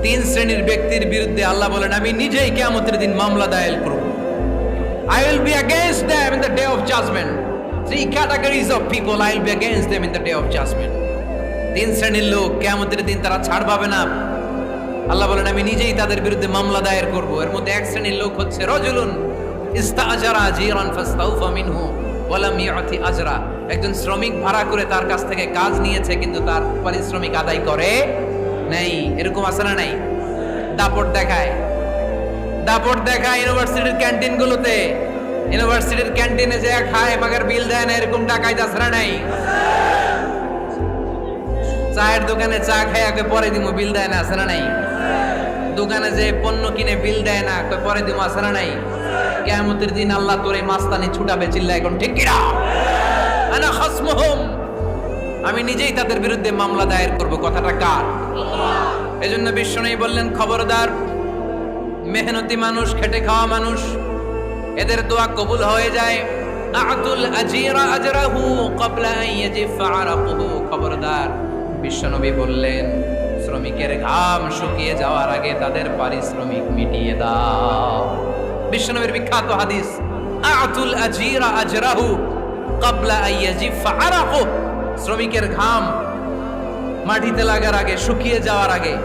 তিন শ্রেণীর ব্যক্তির বিরুদ্ধে আল্লাহ বলেন আমি নিজেই কিয়ামতের দিন মামলা দায়ের করব। I will be against them in the day of judgment. Three categories of people I will be against them in the day of judgment. তিন শ্রেণীর লোক কিয়ামতের দিন তারা ছাড় পাবে না। আল্লাহ বলেন আমি নিজেই তাদের বিরুদ্ধে মামলা দায়ের করব। এর মধ্যে এক শ্রেণীর লোক হচ্ছে রাজুলুন ইস্তাআজারা জিরান ফাস্তাউফা মিনহু ওয়া লাম ইউতি আজরা। একজন শ্রমিক ভাড়া করে তার কাছ থেকে কাজ নিয়েছে কিন্তু তার পারিশ্রমিক আদায় করে নাই। এরকম আছে না নাই? দাপট দেখায় ইউনিভার্সিটির ক্যান্টিনগুলোতে। ইউনিভার্সিটির ক্যান্টিনে যে খায় মাগার বিল দেয় না, এরকম ডাকাইত আছে না নাই? চায়ের দোকানে চা খায় আগে পরে দিমু, বিল দেয় না, আছে না নাই? দোকানে যে পণ্য কিনে বিল দেয় না, পরে দিমু, আছে না নাই? কিয়ামতের দিন আল্লাহ তোরে মাস্তানি ছুটাবে, চিল্লা এখন ঠিক কিনা? আনা খাসমুহুম, আমি নিজেই তাদের বিরুদ্ধে মামলা দায়ের করব। কথাটা কার? এজন্য বিশ্বনবী বললেন খবরদার, মেহনতি মানুষ, খেটে খাওয়া মানুষ, এদের দোয়া কবুল হয়ে যায়। আতুল আজিরা আজরাহু ক্বাবলা আন ইয়াজিফা আরাকুহু। খবরদার, বিশ্বনবী বললেন শ্রমিকের ঘাম শুকিয়ে যাওয়ার আগে তাদের পারিশ্রমিক মিটিয়ে দাও। বিশ্বনবীর বিখ্যাত হাদিস, আতুল আজিরা আজরাহু ক্বাবলা আন ইয়াজিফা আরাকুহু। শ্রমিকের ঘাম মাটিতে লাগার আগে, শুকিয়ে যাওয়ার আগে